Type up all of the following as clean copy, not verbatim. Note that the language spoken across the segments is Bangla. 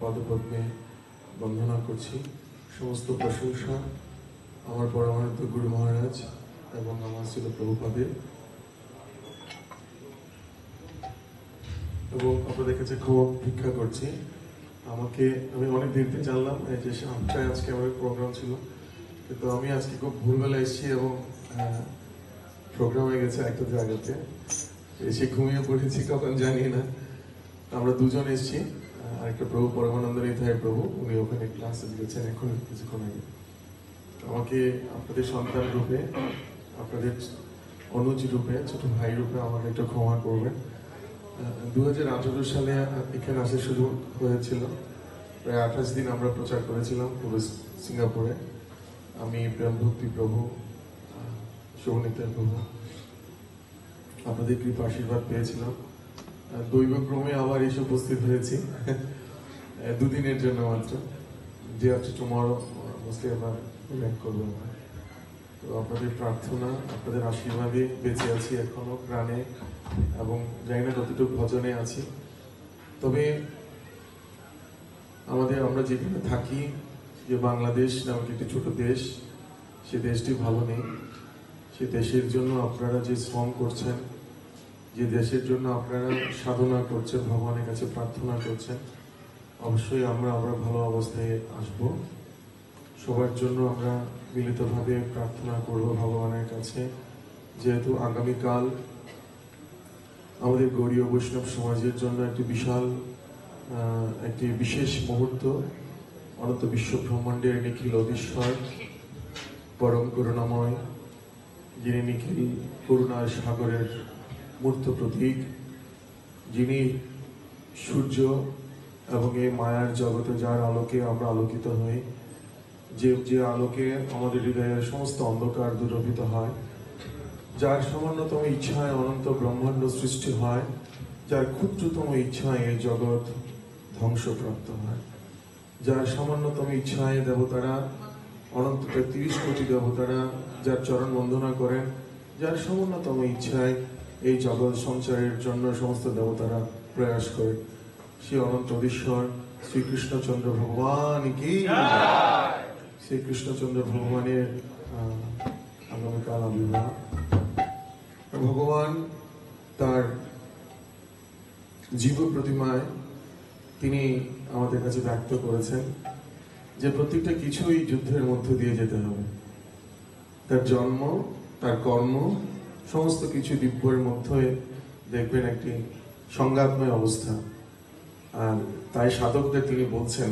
পদপদ্মে বন্দনা করছি। সমস্ত প্রশংসা আমার পরমানন্দ গুরু মহারাজ এবং আমার ছিল প্রভুপাদের। এবং আপনাদের কাছে খুব ভিক্ষা করছি। আমি অনেক দেরিতে জানলাম যে 8টায় আজকে আমাদের প্রোগ্রাম ছিল, কিন্তু আমি আজকে খুব ভোরবেলা এসেছি এবং প্রোগ্রাম হয়ে গেছে একটা জায়গাতে, এসে ঘুমিয়ে পড়েছি কখন জানি না। আমরা দুজন এসেছি, আরেকটা প্রভু পরমানন্দ নিতাই প্রভু, উনি ওখানে ক্লাসে গেছেন এখন কিছুক্ষণ আগে। আমাকে আপনাদের সন্তান রূপে, আপনাদের অনুজ রূপে, ছোট ভাই রূপে আমাকে একটু ক্ষমা করবেন। 2018 সালে এখানে আসার সুযোগ হয়েছিল। প্রায় 28 দিন আমরা প্রচার করেছিলাম পুরো সিঙ্গাপুরে। আমি প্রেম ভক্তি প্রভু, শুভনিতাই প্রভু, আপনাদের কৃপা আশীর্বাদ পেয়েছিলাম। দৈবক্রমে আবার এসে উপস্থিত হয়েছি দুদিনের জন্য মাত্র। ডে আফটার টুমরো মোস্টলি আবার ব্যাক করবো। তো আপনাদের প্রার্থনা, আপনাদের আশীর্বাদে বেঁচে আছি এখনো প্রাণে, এবং জানি না কতটুকু ভজনে আছি। তবে আমরা যেখানে থাকি, যে বাংলাদেশ নামক একটি ছোট দেশ, সে দেশটি ভালো নেই। সে দেশের জন্য আপনারা যে শ্রম করছেন, যে দেশের জন্য আপনারা সাধনা করছেন, ভগবানের কাছে প্রার্থনা করছেন, অবশ্যই আমরা ভালো অবস্থায় আসব। সবার জন্য আমরা মিলিতভাবে প্রার্থনা করব ভগবানের কাছে, যেহেতু আগামীকাল আমাদের গৌড়ীয় বৈষ্ণব সমাজের জন্য একটি বিশেষ মুহূর্ত। অনন্ত বিশ্ব ব্রহ্মাণ্ডের নিখিল অধীশ্বর, পরম করুণাময়, যিনি নিখিল করুণার সাগরের মূর্ত প্রতীক, যিনি সূর্য এবং এই মায়ার জগতে যার আলোকে আমরা আলোকিত হই, যে আলোকে আমাদের হৃদয়ের সমস্ত অন্ধকার দূরীভূত হয়, যার সামান্যতম ইচ্ছায় অনন্ত ব্রহ্মাণ্ড সৃষ্টি হয়, যার ক্ষুদ্রতম ইচ্ছায় এই জগৎ ধ্বংসপ্রাপ্ত হয়, যার সামান্যতম ইচ্ছায় দেবতারা, অনন্ত 30 কোটি দেবতারা যার চরণ বন্দনা করেন, যার সামান্যতম ইচ্ছায় এই জগৎ সঞ্চারের জন্য সমস্ত দেবতারা প্রয়াস করে, সে অনন্ত ঈশ্বর শ্রীকৃষ্ণচন্দ্র ভগবান কি, শ্রীকৃষ্ণচন্দ্র ভগবানের আগামীকাল আবির্ভাব। ভগবান তার জীব প্রতিমায় তিনি আমাদের কাছে ব্যক্ত করেছেন যে প্রত্যেকটা কিছুই যুদ্ধের মধ্য দিয়ে যেতে হবে। তার জন্ম, তার কর্ম, সমস্ত কিছু দিব্যের মধ্যে দেখবেন একটি সংঘাতময় অবস্থা। আর তাই সাধকদের তিনি বলছেন,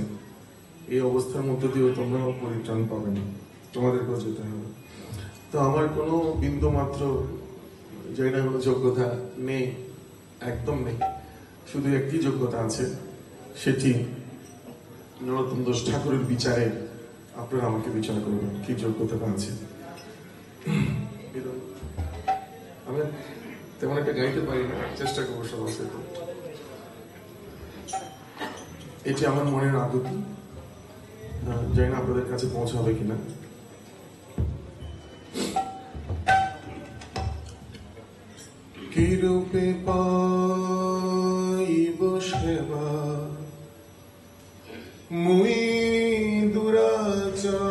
এই অবস্থার মধ্য দিয়েও তোমরাও পরিত্রাণ পাবে না, তোমাদেরকেও যেতে হবে। তো আমার কোনো বিন্দু মাত্র জায়গায় কোনো যোগ্যতা নেই, একদম নেই। শুধু একটি যোগ্যতা আছে, সেটি নরোত্তম দাস ঠাকুরের বিচারে আপনারা আমাকে বিচার করবেন কি যোগ্যতাটা আছে। আমি তেমন একটা গাইতে পারি না, চেষ্টা করবো সবার সাথে। এটি আমার মনের আকুতি, জানি না আপনাদের কাছে পৌঁছাবে কিনা। কি রূপে পাইব সেবা মুই দুরাচার,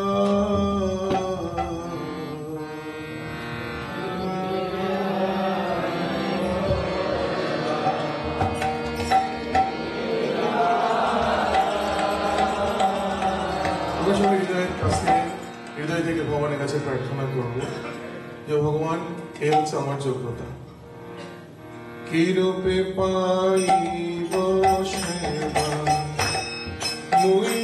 আমরা সবাই হৃদয় থেকে ভগবানের কাছে প্রার্থনা করবো যে ভগবান, এ হচ্ছে আমার যোগ্যতা। কি রূপে পাইব সেবা মুই